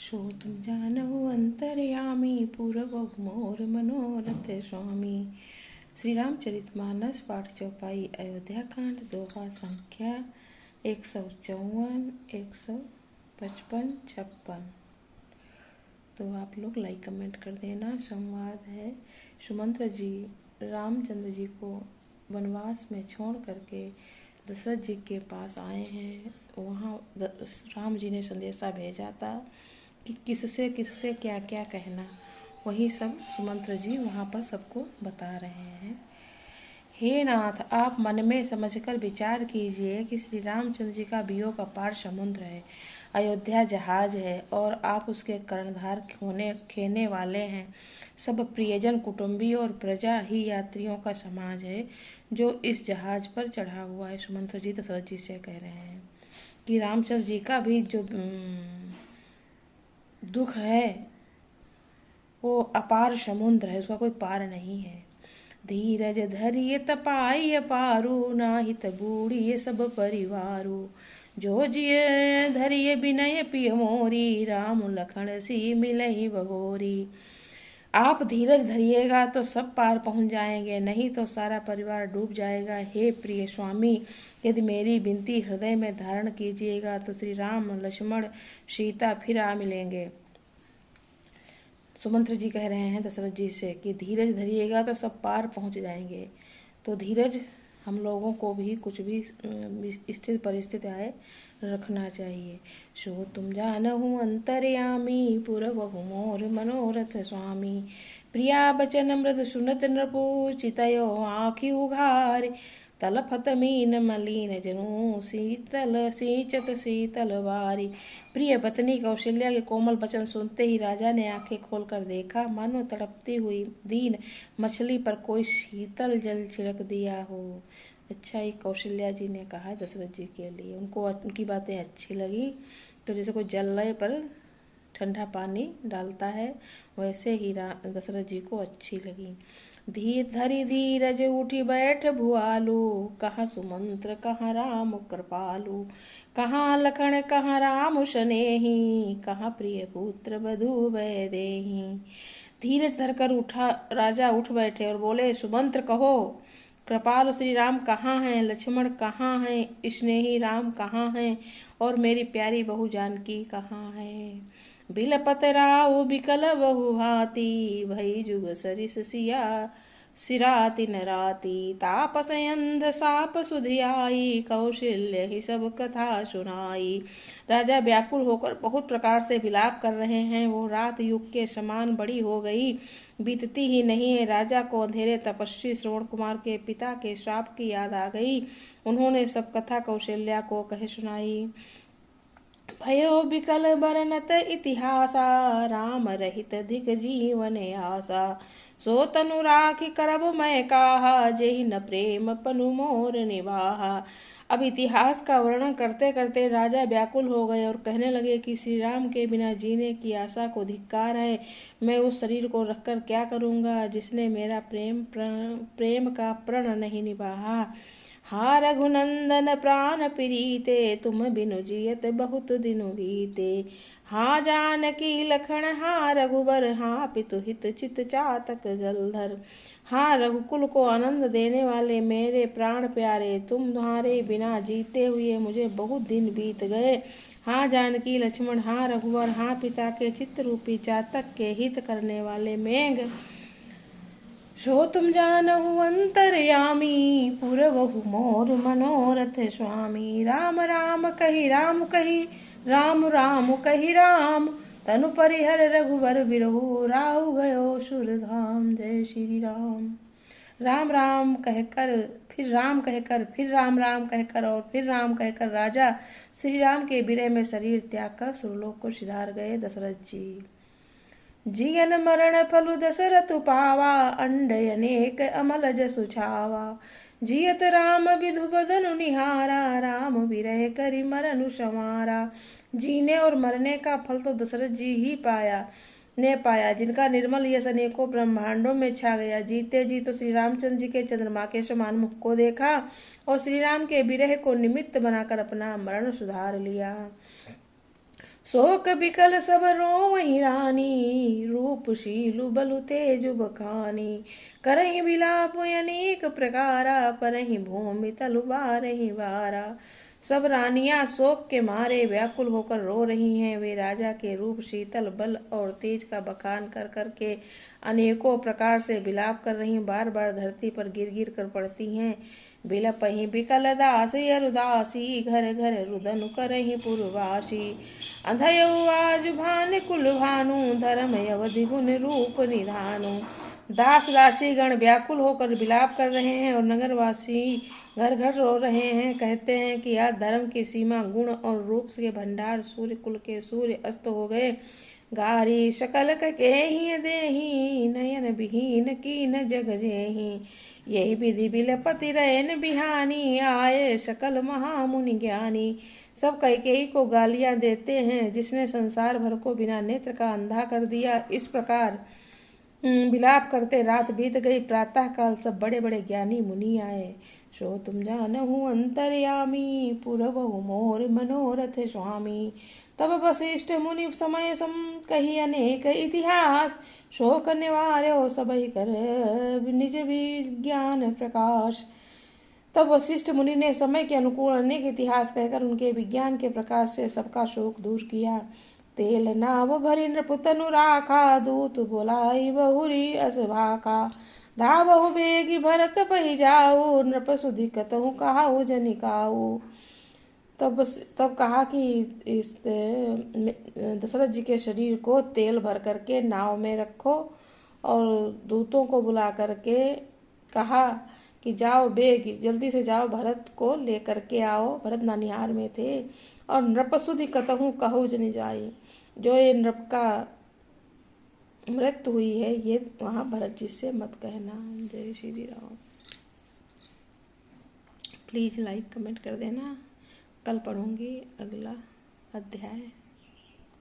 श्रोतुं जानहु अंतर्यामी पूर्वग मोर मनोरथ स्वामी। श्री रामचरितमानस पाठ चौपाई अयोध्या कांड दोहा संख्या 154, 155, 56। तो आप लोग लाइक कमेंट कर देना। संवाद है, सुमंत्र जी रामचंद्र जी को वनवास में छोड़ करके दशरथ जी के पास आए हैं। वहाँ राम जी ने संदेशा भेजा था कि किससे किससे क्या क्या कहना, वही सब सुमंत्र जी वहाँ पर सबको बता रहे हैं। हे नाथ, आप मन में समझकर विचार कीजिए कि श्री रामचंद्र जी का वियोग अपार समुद्र है, अयोध्या जहाज है और आप उसके कर्णधार खेने वाले हैं। सब प्रियजन, कुटुंबी और प्रजा ही यात्रियों का समाज है जो इस जहाज पर चढ़ा हुआ है। सुमंत्र जी दशरथ जी से कह रहे हैं कि रामचंद्र जी का भी जो दुख है वो अपार समुद्र है, उसका कोई पार नहीं है। धीरज धरिय तपाय पारू, नाहित बूढ़ी सब परिवारू। जो जिय धरिय विनय पिय मोरी, राम लखन सी मिलहि बहोरी। आप धीरज धरिएगा तो सब पार पहुंच जाएंगे, नहीं तो सारा परिवार डूब जाएगा। हे प्रिय स्वामी, यदि मेरी विनती हृदय में धारण कीजिएगा तो श्री राम, लक्ष्मण, सीता फिर आ मिलेंगे। सुमंत्र जी कह रहे हैं दशरथ जी से कि धीरज धरिएगा तो सब पार पहुंच जाएंगे। तो धीरज हम लोगों को भी कुछ भी स्थिति परिस्थिति आए रखना चाहिए। सो तुम जानहु अंतर्यामी, पुरवहु मोर मनोरथ स्वामी। प्रिया बचन मृद सुनत नृपु, चितयो आँखि उघार। तलफत मीन मलिन जनु, शीतल सींचत शीतल वारी। प्रिय पत्नी कौशल्या के कोमल वचन सुनते ही राजा ने आंखें खोलकर देखा, मानो तड़पती हुई दीन मछली पर कोई शीतल जल छिड़क दिया हो। अच्छा, ये कौशल्या जी ने कहा है दशरथ जी के लिए, उनको उनकी बातें अच्छी लगी। तो जैसे कोई जलय पर ठंडा पानी डालता है, वैसे ही दशरथ जी को अच्छी लगी। धीर धरि धीरज उठी बैठ भुआलू, कहाँ सुमंत्र कहाँ राम कृपालु। कहाँ लखन कहाँ राम सनेही, कहाँ प्रिय पुत्र वधू वैदेही। धीरज धरकर उठा राजा उठ बैठे और बोले, सुमंत्र कहो, कृपालु श्री राम कहाँ हैं, लक्ष्मण कहाँ हैं, स्नेही राम कहाँ हैं, और मेरी प्यारी बहू जानकी कहाँ है। बिलपत राव बिकल बहु भांति, भई जुग सरिस सिया सिराति न राति। तापस अंध साप सुधियाई, कौशल्य ही सब कथा सुनाई। राजा व्याकुल होकर बहुत प्रकार से विलाप कर रहे हैं। वो रात युग के समान बड़ी हो गई, बीतती ही नहीं है। राजा को अंधेरे तपस्वी श्रवण कुमार के पिता के श्राप की याद आ गई। उन्होंने सब कथा कौशल्या को कह सुनाई। भयो बिकल बरनत इतिहासा, राम रहित धिक जीवन आसा। सो तनु राखी करब मैं काहा, जेहि न प्रेम पनु मोर निवाहा। अब इतिहास का वर्णन करते करते राजा व्याकुल हो गए और कहने लगे कि श्री राम के बिना जीने की आशा को धिक्कार है। मैं उस शरीर को रखकर क्या करूंगा जिसने मेरा प्रेम का प्रण नहीं निभाया। हा रघुनंदन प्राण प्रीते, तुम बिनु जियत बहुत दिनु बीते। हा जानकी लखन हा रघुबर, हा पितु हित चित चातक जलधर। हाँ रघुकुल को आनंद देने वाले मेरे प्राण प्यारे, तुम्हारे बिना जीते हुए मुझे बहुत दिन बीत गए। हाँ जानकी लक्ष्मण, हाँ रघुवर, हाँ पिता के चित्त रूपी चातक के हित करने वाले मेघ। सो तुम जानहु अंतर्यामी, पुरवहु मोर मनोरथ स्वामी। राम राम कही राम कही, राम राम कही राम। तनु परिहर रघुवर बिरहु, राहु गयो सुरधाम। जय श्री राम। राम राम कहकर फिर राम कहकर, फिर राम राम कहकर और फिर राम कहकर राजा श्री राम के विरह में शरीर त्याग कर सुरलोक को सिधार गए। दशरथ जी जियन मरण फलु दशरथ पावा, अंडय अनेक अमल जसु छावा। जियत राम विधु बदनु निहारा, राम विरह करि मरनु संवारा। जीने और मरने का फल तो दशरथ जी ही ने पाया, जिनका निर्मल यश अनेकों ब्रह्मांडों में छा गया। जीते जी तो श्री रामचंद्र जी के चंद्रमा के समान मुख को देखा और श्री राम के विरह को निमित्त बनाकर अपना मरण सुधार लिया। शोक बिकल सब रोवहि रानी, रूपशीलु बलु तेजु बखानी। करहि बिलाप अनेक प्रकारा, परहि भूमि तलु बारहि बारा। सब रानियां शोक के मारे व्याकुल होकर रो रही हैं। वे राजा के रूप, शीतल बल और तेज का बखान कर करके अनेकों प्रकार से विलाप कर रही, बार बार धरती पर गिर गिर कर पड़ती हैं। बिलपहि बिकल दासी अरुदासी, घर घर रुदन करहि पुरवासी। अंधयउ आज भान कुल भानु, धर्म अवधि गुण रूप निधानु। दास दासी गण व्याकुल होकर विलाप कर रहे हैं और नगरवासी घर घर रो रहे हैं। कहते हैं कि आज धर्म की सीमा, गुण और रूप के भंडार, सूर्य कुल के सूर्य अस्त हो गए। गारी शकल ककेहि देहि, नयन विहीन कीन जग जेहि। यही विधि बिलपति रैन बिहानी, आए सकल महामुनि ज्ञानी। सब कैकेयी को गालियां देते हैं, जिसने संसार भर को बिना नेत्र का अंधा कर दिया। इस प्रकार विलाप करते रात बीत गई। प्रातः काल सब बड़े बड़े ज्ञानी मुनि आए। सो तुम जानहु अंतर्यामी, पुरबहु मोर मनोरथ स्वामी। तब वशिष्ठ मुनि समय सम, कही अनेक इतिहास। शोक निवार्यो सबहि कर, निज विज्ञान प्रकाश। तब वशिष्ठ मुनि ने समय के अनुकूल अनेक इतिहास कहकर उनके विज्ञान के प्रकाश से सबका शोक दूर किया। तेल नाव भरी नृपतनु राखा, दूत बोलाई बहुरी असभाका। धावहु बेगी भरत पहि जाऊ, नृप सुधि कतहु कहाऊ जनिकाऊ। तब कहा कि इस दशरथ जी के शरीर को तेल भर करके नाव में रखो, और दूतों को बुला करके कहा कि जाओ बेग, जल्दी से जाओ, भरत को लेकर के आओ। भरत नानिहार में थे। और नृपसुधि कतहु कहु जनि जाई, जो ये नृप का मृत्यु हुई है, ये वहां भरत जी से मत कहना। जय Shri Ram. Please like comment कर देना। कल पढ़ूंगी अगला अध्याय।